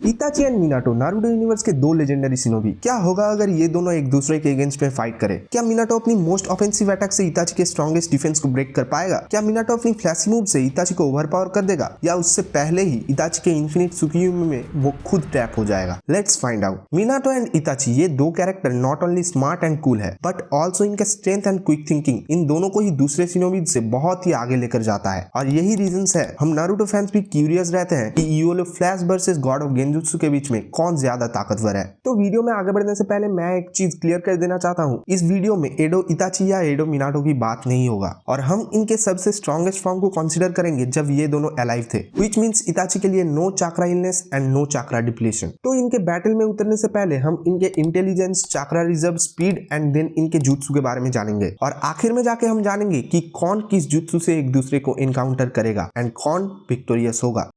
इताची and Minato Naruto universe के दो legendary shinobi. क्या होगा अगर ये दोनों एक दूसरे के अगेंस्ट में फाइट करें? क्या मिनाटो अपनी मोस्ट ऑफेंसिव अटैक से इताची के स्ट्रॉन्गेस्ट डिफेंस को ब्रेक कर पाएगा? क्या मिनाटो अपनी फ्लैशी मूव से इताची को ओवरपावर कर देगा, या उससे पहले ही इताची के इन्फिनिट सुकियोमी में वो खुद ट्रैप हो जाएगा? Let's find out. Minato and इताची ये दो character not only smart and cool है, बट ऑल्सो इनका strength and quick thinking in दोनों को ही दूसरे शिनोबी से बहुत ही आगे लेकर जाता है। और यही रीजंस है हम नारुतो फैंस भी क्यूरियस रहते हैं कि ईओलो फ्लैश वर्सेस गॉड ऑफ गेंजुत्सु के बीच में कौन ज्यादा ताकतवर है। तो वीडियो में आगे बढ़ने से पहले मैं एक चीज क्लियर कर देना चाहता हूँ, इस वीडियो में एडो इताची या एडो मिनाटो की बात नहीं होगा, और हम इनके सबसे स्ट्रॉन्गेस्ट फॉर्म को कंसीडर करेंगे जब ये दोनों अलाइव थे, व्हिच मींस इताची के लिए no chakra illness and no chakra depletion. तो इनके बैटल में उतरने से पहले हम इनके intelligence, chakra reserve, speed and then इनके जुत्सु के बारे में जानेंगे, और आखिर में जाके हम जानेंगे कि कौन किस जुत्सु से एक दूसरे को एनकाउंटर करेगा एंड कौन विक्टोरियस होगा।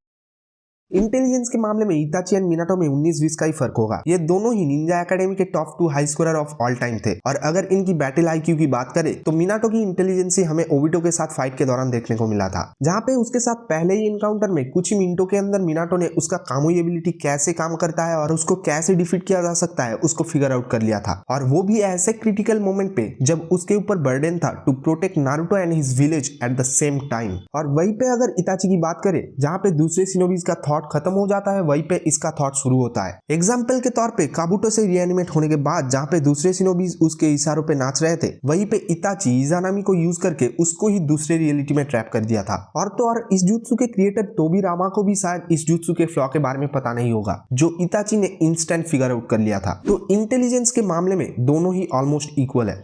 इंटेलिजेंस के मामले में इताची एंड मिनाटो में 19-20 का ही फर्क होगा। ये दोनों ही निंजा एकेडमी के top 2 high scorer of all time थे, और अगर इनकी बैटल आईक्यू की बात करें तो मिनाटो की इंटेलिजेंस हमें ओबिटो के साथ फाइट के दौरान देखने को मिला था, जहां पे उसके साथ पहले ही इनकाउंटर में कुछ ही मिनटों के अंदर मिनाटो ने उसका कामुई एबिलिटी कैसे काम करता है और उसको कैसे डिफीट किया जा सकता है उसको फिगर आउट कर लिया था, और वो भी ऐसे क्रिटिकल मोमेंट पे जब उसके ऊपर बर्डन था to protect Naruto and his village at the same time. और वहीं पे अगर इताची की बात करें जहां पे दूसरे शिनोबीज का थॉट खत्म हो जाता है, वहीं पे इसका थॉट शुरू होता है। एग्जाम्पल के तौर पे काबुटो से रिएनिमेट होने के बाद जहां पे दूसरे शिनोबीज उसके इशारों पे नाच रहे थे, वहीं पे इताची इजानामी को यूज करके उसको ही दूसरे रियलिटी में ट्रैप कर दिया था। और तो और इस जुत्सु के क्रिएटर तोबी रामा को भी शायद इस जुत्सु के फ्लॉ के बारे में पता नहीं होगा, जो इताची ने इंस्टेंट फिगर आउट कर लिया था। तो इंटेलिजेंस के मामले में दोनों ही ऑलमोस्ट इक्वल है।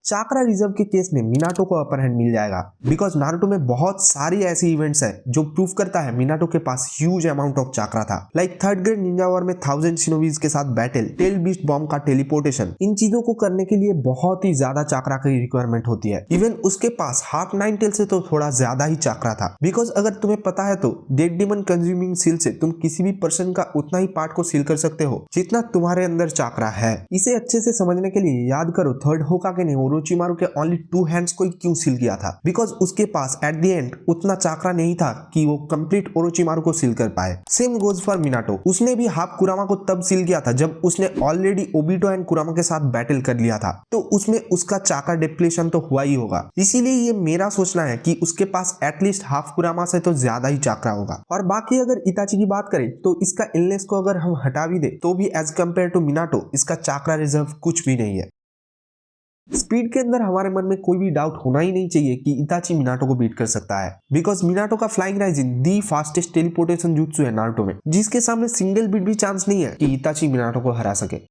चाक्रा रिजर्व के केस में मिनाटो को अपर हैंड मिल जाएगा, बिकॉज नारुतो में बहुत सारी ऐसी इवेंट्स है जो प्रूफ करता है मिनाटो के पास ह्यूज अमाउंट ऑफ चाक्रा था। Like third grade Ninja war में 1000 शिनोबीज के साथ बैटल, टेल बीस्ट बॉम्ब का टेलीपोर्टेशन, इन चीजों को करने के लिए बहुत ही ज्यादा चाक्रा की रिक्वायरमेंट होती है। इवन उसके पास हाफ 9 टेल से तो थोड़ा ज्यादा ही चाक्रा था, बिकॉज अगर तुम्हें पता है तो डेड डिमन कंज्यूमिंग सील से तुम किसी भी पर्सन का उतना ही पार्ट को सील कर सकते हो जितना तुम्हारे अंदर चाक्रा है। इसे अच्छे से समझने के लिए याद करो थर्ड होकागे ने ओरोचिमारू के ओनली 2 हैंड्स को क्यों सील किया था, बिकॉज उसके पास एट द एंड उतना चाक्रा नहीं था कि वो कंप्लीट ओरोचिमारू को सील कर पाए। सेम गोज फॉर मिनाटो, उसने भी हाफ कुरामा को तब सील किया था जब उसने ऑलरेडी ओबिटो एंड कुरामा के साथ बैटल कर लिया था, तो उसमें उसका चाक्रा डिप्लीशन तो हुआ ही होगा। इसीलिए ये मेरा सोचना है कि उसके पास एटलीस्ट हाफ कुरामा से तो ज्यादा ही चाक्रा होगा। और बाकी अगर इताची की बात करें तो इसका इलनेस को अगर हम हटा भी दे तो भी एज कंपेयर टू मिनाटो इसका चाक्रा रिजर्व कुछ भी नहीं है। स्पीड के अंदर हमारे मन में कोई भी डाउट होना ही नहीं चाहिए कि इताची मिनाटो को बीट कर सकता है, बिकॉज मिनाटो का फ्लाइंग राइजिंग दी फास्टेस्ट टेलीपोर्टेशन जुत्सु है नारुतो में, जिसके सामने सिंगल बिट भी चांस नहीं है कि इताची मिनाटो को हरा सके।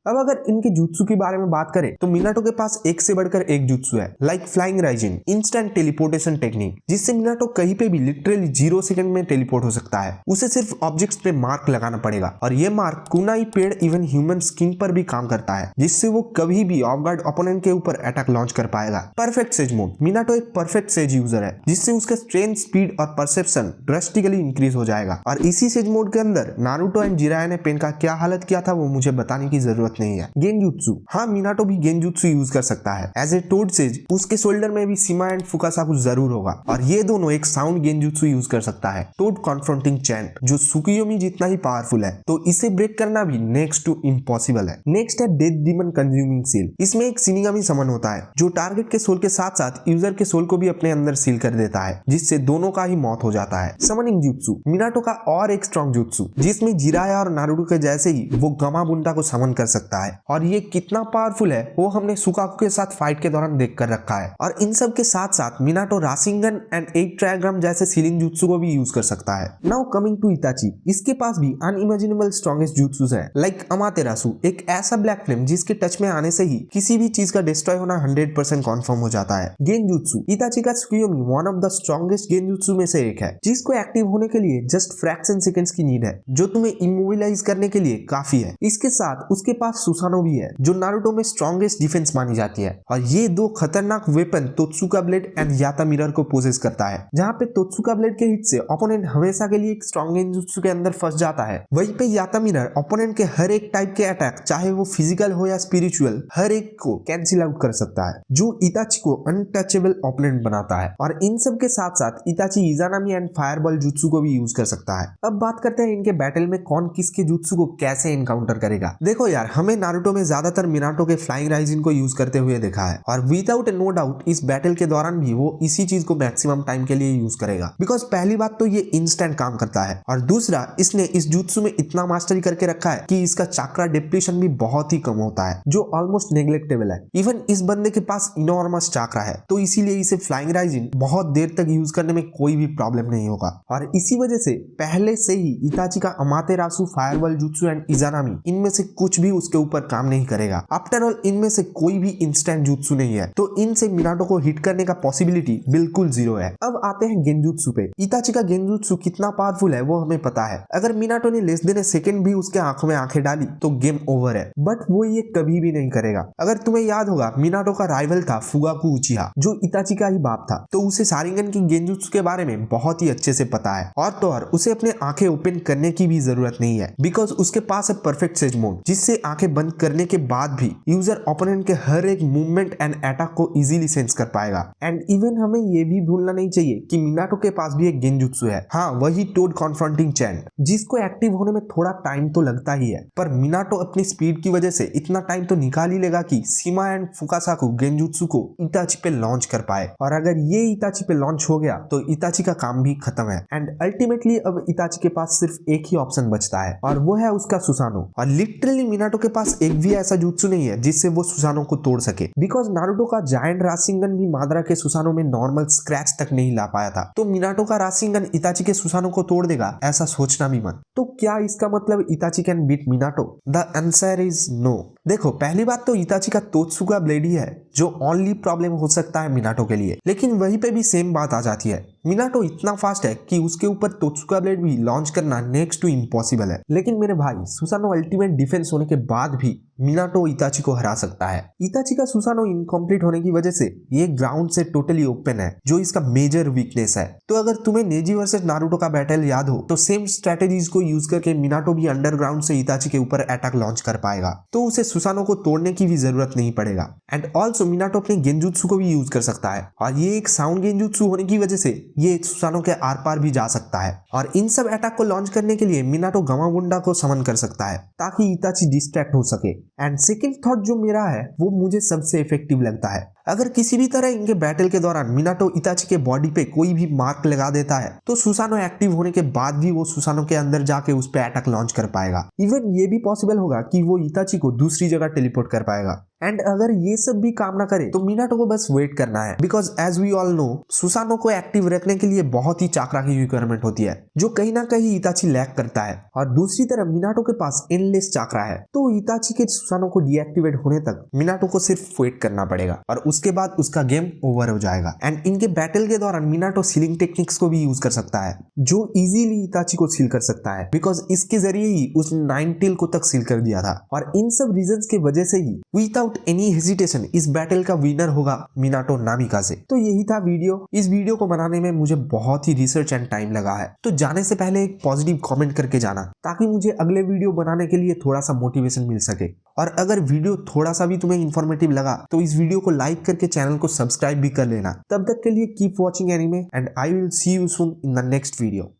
अब अगर इनके जुत्सु के बारे में बात करें तो मिनाटो के पास एक से बढ़कर एक जुत्सु है, like flying rising, instant teleportation technique, जिससे मिनाटो कहीं पे भी लिटरली 0 सेकंड में टेलीपोर्ट हो सकता है। उसे सिर्फ ऑब्जेक्ट्स पे मार्क लगाना पड़ेगा, और ये मार्क कुनाई, पेड़, इवन ह्यूमन स्किन पर भी काम करता है, जिससे वो कभी भी ऑफ गार्ड ओपोनेंट के ऊपर अटैक लॉन्च कर पाएगा। परफेक्ट सेज मोड, मिनाटो एक परफेक्ट सेज यूजर है, जिससे उसका स्ट्रेंथ, स्पीड और परसेप्शन ड्रास्टिकली इंक्रीज हो जाएगा। और इसी सेज मोड के अंदर नारुतो एंड जिराया ने पेन का क्या हालत किया था वो मुझे बताने की जरूरत नहीं है। गेंजुत्सु, हाँ मिनाटो भी गेंजुत्सु यूज कर सकता है एज ए टोड सेज, उसके शोल्डर में भी सीमा एंड फुकासाकु जरूर होगा, और ये दोनों एक साउंड गेंजुत्सु यूज कर सकता है, टोड कॉन्फ्रंटिंग चैंट, जो सुकियोमी जितना ही पावरफुल है, तो इसे ब्रेक करना भी नेक्स्ट टू इम्पॉसिबल है। नेक्स्ट है डेथ डीमन कंज्यूमिंग सील। इसमें एक शिनिगामी समन होता है जो टारगेट के सोल के साथ साथ यूजर के सोल को भी अपने अंदर सील कर देता है, जिससे दोनों का ही मौत हो जाता है। समनिंग जुत्सु, मिनाटो का और एक स्ट्रॉन्ग जुत्सु, जिसमें जिराया और नारुतो के जैसे ही वो गमा बुंटा को समन कर सकता है, और ये कितना पावरफुल है वो हमने सुकाकू के साथ फाइट के दौरान देख कर रखा है। और इन सब के साथ साथ मिनाटो राशिंगन एंड 8 ट्रायग्राम जैसे सीलिंग जुत्सु को भी यूज कर सकता है। नाउ कमिंग टू इताची, इसके पास भी अनइमेजिनेबल स्ट्रॉन्गेस्ट जुत्सुस है, लाइक अमातेरासु, एक ऐसा ब्लैक फ्लेम जिसके टच में आने से ही किसी भी चीज का डिस्ट्रॉय होना 100% कन्फर्म हो जाता है। गेंजुत्सु, इताची का Tsukuyomi one of the strongest गेंजुत्सु में से एक है, जिसको एक्टिव होने के लिए जस्ट फ्रैक्शन सेकंड्स की नीड है, जो तुम्हें इमोबिलाइज करने के लिए काफी है। इसके साथ उसके पास सुसानो भी है जो नारुतो में स्ट्रॉन्गेस्ट डिफेंस मानी जाती है, और ये दो खतरनाक वेपन तोत्सुका ब्लेड एंड याता मिरर को पोजेस करता है। जहाँ पे तोत्सुका ब्लेड के हिट से ओपोनेंट हमेशा के लिए एक स्ट्रॉन्ग गेंजुत्सु के अंदर फंस जाता है, वहीं पे याता मिरर ओपोनेंट के हर एक टाइप के अटैक, चाहे वो फिजिकल हो या स्पिरिचुअल, हर एक को कैंसिल आउट कर सकता है, जो इताची को अनटचेबल ओपोनेंट बनाता है। और इन सब के साथ साथ इताची इजानामी एंड फायरबॉल जुत्सु को भी यूज कर सकता है। अब बात करते हैं इनके बैटल में कौन किसके जुत्सु को कैसे एनकाउंटर करेगा। देखो यार, हमें नारुतो में ज्यादातर मिनाटो के फ्लाइंग राइजिन को यूज करते हुए देखा है, और विदाउट नो डाउट इस बैटल के दौरान भी वो इसी चीज को मैक्सिमम टाइम के लिए यूज करेगा। बिकॉज पहली बात तो ये इंस्टेंट काम करता है, और दूसरा इसने इस जुत्सु में इतना मास्टरी करके रखा है कि इसका चाक्रा डिप्लीशन भी बहुत ही कम होता है, जो ऑलमोस्ट नेग्लेक्टेबल है। इवन इस बंदे के पास इनॉर्मस चाक्रा है, तो इसीलिए इसे फ्लाइंग राइजिन बहुत देर तक यूज करने में कोई भी प्रॉब्लम नहीं होगा। और इसी वजह से पहले से ही इताची का अमातेरासु, फायरबॉल जुत्सु एंड इजानामी, इनमें से कुछ भी उसके ऊपर काम नहीं करेगा। आफ्टर ऑल इनमें से कोई भी इंस्टेंट जुत्सु नहीं है, तो इनसे मिनाटो को हिट करने का पॉसिबिलिटी बिल्कुल जीरो है। अब आते हैं गेंजुत्सु पे। इताची का गेंजुत्सु कितना पावरफुल है वो हमें पता है। अगर मिनाटो ने लेस देन ए सेकंड भी उसके आंखों में आंखें डाली तो गेम ओवर है, बट वो ये कभी भी नहीं करेगा। अगर तुम्हें याद होगा, मिनाटो का राइवल था फुगाकू उचिहा, जो इताची का ही बाप था, तो उसे सारिंगन की गेंजुत्सु के बारे में बहुत ही अच्छे से पता है। और तो और उसे अपने आंखें ओपन करने की भी जरूरत नहीं है, बिकॉज उसके पास है परफेक्ट सेज मोड, जिससे आंखें बंद करने के बाद भी यूजर ओपोनेंट के हर एक मूवमेंट एंड अटैक को इजीली सेंस कर पाएगा। एंड इवन हमें ये भी भूलना नहीं चाहिए कि मिनाटो के पास भी एक गेंजुत्सु है, हाँ वही टोड कॉन्फ्रंटिंग चैंट, जिसको एक्टिव होने में थोड़ा टाइम तो लगता ही है, पर मिनाटो अपनी स्पीड की वजह से इतना टाइम तो निकाल ही लेगा कि सीमा एंड फुकासाकु गेंजुत्सु को इताची पे लॉन्च कर पाए। और अगर ये इताची पे लॉन्च हो गया तो इताची का काम भी खत्म है। एंड अल्टीमेटली अब इताची के पास सिर्फ एक ही ऑप्शन बचता है, और वो है उसका सुसानो। और लिटरली मिनाटो के पास एक भी ऐसा जुत्सु नहीं है जिससे वो सुसानो को तोड़ सके, बिकॉज नारुतो का जायंट राशिंगन भी मादरा के सुसानो में नॉर्मल स्क्रैच तक नहीं ला पाया था। तो मिनाटो का राशिंगन इताची के सुसानो को तोड़ देगा ऐसा सोचना भी मत। तो क्या इसका मतलब Itachi can beat Minato? The answer is no. देखो, पहली बात तो इताची का तोत्सुका ब्लेड ही है जो ओनली प्रॉब्लम हो सकता है मिनाटो के लिए, लेकिन वहीं पे भी सेम बात आ जाती है। मिनाटो इतना फास्ट है कि उसके ऊपर तोत्सुका ब्लेड भी लॉन्च करना नेक्स्ट टू इम्पॉसिबल है। लेकिन मेरे भाई, सुसानो अल्टीमेट डिफेंस होने के बाद भी मिनाटो इताची को हरा सकता है। इताची का सुसानो इनकम्प्लीट होने की वजह से ये ग्राउंड से टोटली ओपन है, जो इसका मेजर वीकनेस है। तो अगर तुम्हें नेजी वर्सेस नारुतो का बैटल याद हो, तो सेम स्ट्रेटेजीज को यूज करके मिनाटो भी अंडरग्राउंड से इताची के ऊपर अटैक लॉन्च कर पाएगा, तो उसे सुसानो को तोड़ने की भी जरूरत नहीं पड़ेगा। एंड ऑल्सो मिनाटो अपने गेंजुत्सु को भी यूज कर सकता है, और ये एक साउंड गेंजुत्सु होने की वजह से ये सुसानो के आर पार भी जा सकता है। और इन सब अटैक को लॉन्च करने के लिए मिनाटो गामागुंडा को समन कर सकता है ताकि इताची डिस्ट्रैक्ट हो सके। एंड सेकंड थॉट जो मेरा है वो मुझे सबसे इफेक्टिव लगता है। अगर किसी भी तरह इनके बैटल के दौरान मिनाटो इताची के बॉडी पे कोई भी मार्क लगा देता है, तो सुसानो एक्टिव होने के बाद भी वो सुसानो के अंदर जाके उस पे अटैक लॉन्च कर पाएगा। इवन ये भी पॉसिबल होगा कि वो इताची को दूसरी जगह टेलीपोर्ट कर पाएगा। एंड अगर ये सब भी काम ना करे तो मिनाटो को बस वेट करना है, because as we all know, Susanoo को एक्टिव रखने के लिए बहुत ही चाक्रा की रिक्वायरमेंट होती है, जो कहीं ना कहीं इताची लैक करता है। और दूसरी तरफ मिनाटो के पास एंडलेस चाक्रा है, तो इताची के सुसानो को डीएक्टिवेट होने तक मिनाटो को सिर्फ वेट करना पड़ेगा, और उसके बाद उसका गेम ओवर हो जाएगा। एंड इनके बैटल के दौरान मिनाटो सीलिंग टेक्निक्स को भी यूज कर सकता है, जो इजीली इताची को सील कर सकता है, बिकॉज इसके जरिए ही उसने 9 टेल को तक सील कर दिया था। और इन सब रीजंस की वजह से ही विदाउट एनी हेजिटेशन इस बैटल का विनर होगा मिनाटो नामिकाजे। तो यही था वीडियो। इस वीडियो को बनाने में मुझे बहुत ही रिसर्च एंड टाइम लगा है, तो जाने से पहले एक पॉजिटिव कमेंट करके जाना, ताकि मुझे अगले वीडियो बनाने के लिए थोड़ा सा मोटिवेशन मिल सके। और अगर वीडियो थोड़ा सा भी तुम्हें इंफॉर्मेटिव लगा तो इस वीडियो को लाइक करके चैनल को सब्सक्राइब भी कर लेना। तब तक के लिए keep watching anime and I will see you soon in the next video.